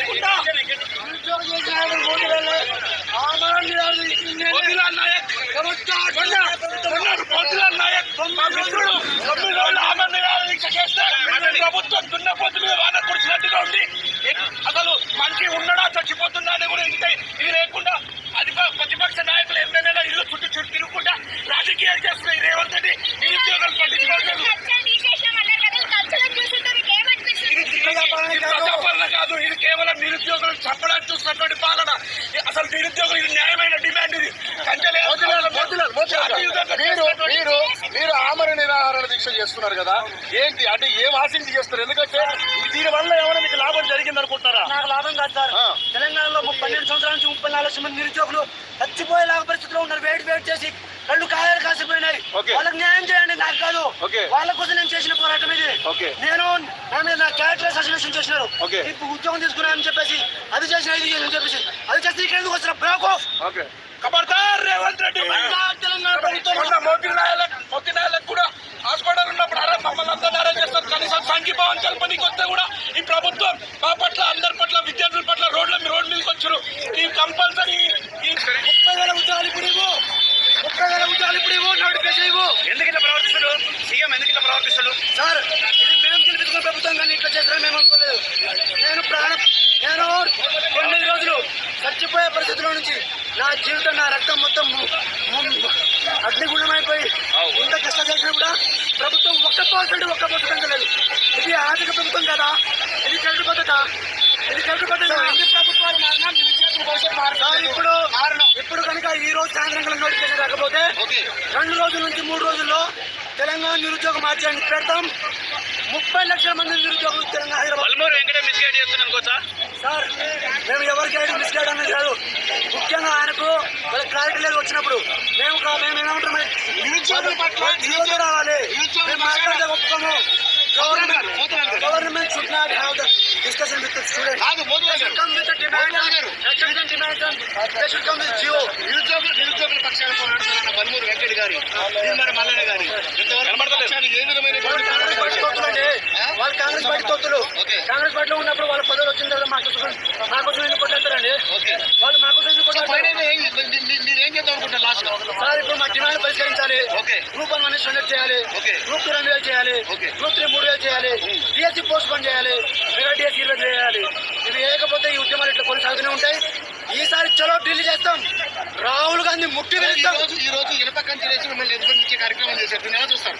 లేకుండా మోతీలాల్ నాయక్ మా మిత్రుడు 9 రోజులు ఆమరణ నిరాహార చేస్తే ప్రభుత్వం దున్నపోతు మీద వాన కురిసినట్టుగా ఉంది. అసలు మనిషి ఉన్నాడా చచ్చిపోతున్నా అని కూడా ఇది లేకుండా ప్రతిపక్ష నాయకులు ఎమ్మెల్యేల ఇల్లు చుట్టూ తిరుగుకుంటా రాజకీయాలు చేస్తున్నాయి. రేవంత్ రెడ్డి నిరుద్యోగాలు పట్టించుకోవట్లేదు. ప్రజాపాలన కాదు, ఇది కేవలం నిరుద్యోగులు చంపడానికి చూస్తున్నటువంటి పాలన. అసలు నిరుద్యోగులు ఇది న్యాయమైన డిమాండ్. ఇది మీరు ఆమరణ నిరాహార దీక్ష చేస్తున్నారు కదా, ఏంటి అంటే ఏం ఆశించి చేస్తారు? ఎందుకంటే దీని వల్ల ఏమైనా మీకు లాభం జరిగింది అనుకుంటారా? నాకు లాభం కాదు సార్. తెలంగాణలో 12 సంవత్సరాల నుంచి 34 లక్షల మంది నిరుద్యోగులు చచ్చిపోయేలాగా పరిస్థితిలో ఉన్నారు. వెయిట్ చేసి కళ్ళు కాయలు కాసిపోయినాయి. వాళ్ళకి న్యాయం చేయండి, నాకు కాదు. వాళ్ళ కోసం నేను చేసిన పోరాటం ఇది. నేను నా క్యారెక్టర్ అసోసియేషన్ చేసినారు, ఇప్పుడు ఉద్యోగం తీసుకున్నానని చెప్పేసి అది చేసిన ఇది అని చెప్పేసి అది చేస్తే ఇక్కడ ఎందుకు వచ్చిన బ్రేక్ ఆఫ్. ఖబర్దార్ రేవంత్ రెడ్డి. తెలంగాణ ప్రభుత్వం మోతీలాల్ కూడా హాస్పిటల్ ఉన్నప్పుడు మమ్మల్ని అందరూ అరెస్ట్ చేస్తారు. కనీసం సంఘీభావం కల్పనకి వస్తే కూడా ఈ ప్రభుత్వం మా పట్ల, అందరి పట్ల, విద్యార్థుల పట్ల రోడ్డు మీదకి వచ్చారు. ఈ కంపల్సరీ 30,000 ఉద్యోగాలు ఇప్పుడు నోటిఫికేషన్ ఇవ్వు. ఎందుకు ఇట్లా ప్రవర్తిస్తారు? సీఎం ఎందుకు ఇట్లా ప్రవర్తిస్తారు? సార్ ఇది మేము గెలిపించుకున్న ప్రభుత్వం కానీ ఇట్లా చేస్తారని మేము అనుకోలేదు. నేను 9 రోజులు చచ్చిపోయే పరిస్థితిలో నుంచి నా జీవితం, నా రక్తం మొత్తం అగ్నిగుణమైపోయి ఇంత కష్టం చేసినా కూడా ప్రభుత్వం ఒక్క పర్సెంట్ లేదు. ఇది ఆర్థిక ప్రభుత్వం కదా, ఇది కరెక్ట్ పద్ధత? ఇది కరెక్ట్ పద్ధతి. అన్ని ప్రభుత్వాలు మారినా విద్యార్థుల భవిష్యత్తు మారడం. ఇప్పుడు కనుక ఈ రోజు సాయంత్రం నోటిఫికేషన్ రాకపోతే 2 రోజుల నుంచి 3 రోజుల్లో తెలంగాణ నిరుద్యోగ మార్చాన్ని పెడతాం. 30 లక్షల మంది నిరుద్యోగులు తెలంగాణ సార్. మేము ఎవరికి మిస్గైడ్ అనేది కాదు, ముఖ్యంగా ఆయనకు వాళ్ళ క్లారిటీ లేదు వచ్చినప్పుడు మేము ఏమంటాం, నిరుద్యోగుల పట్ల రావాలి. మేము మాట్లాడితే ఒప్పుకోము. Government should not have the discussion with the students. They should come with the demand. They should come with GO. నిరుద్యోగుల పక్షాన పోరాడుతున్న బల్మూరు వెంకట్ గారి, భీమవరం మల్లన్న గారి ఏ విధమైన వాళ్ళు కాంగ్రెస్ పార్టీ తొత్తులు. కాంగ్రెస్ పార్టీలో ఉన్నప్పుడు వాళ్ళ పదవులు వచ్చిన తర్వాత మాకోసం ఎందుకు కొట్టేస్తారండి? వాళ్ళు మాకోసం ఎందుకు మీరేం చేద్దాం అనుకుంటారు లాస్ట్ సార్? ఇప్పుడు మా డిమాండ్ పరిష్కరించాలి. గ్రూప్ 1 అనేది స్టాండర్డ్ చేయాలి, గ్రూప్ 2 2,000 చేయాలి, గ్రూప్ 3 3,000 చేయాలి, డిఎస్సీ పోస్ట్ పోన్ చేయాలి, మెగా డిఎస్సీ 20 చేయాలి. ఇవి వేయకపోతే ఈ ఉద్యమాలు ఇట్లా కొనసాగుతూనే ఉంటాయి. ఈసారి చలో ఢిల్లీ చేస్తాం, రాహుల్ గాంధీ ముట్టి వేస్తాం. ఈ రోజు ఇనప కంచె వేసి మిమ్మల్ని ఎదుర్కొంచే కార్యక్రమం చేశారు, ఎలా చూస్తారు?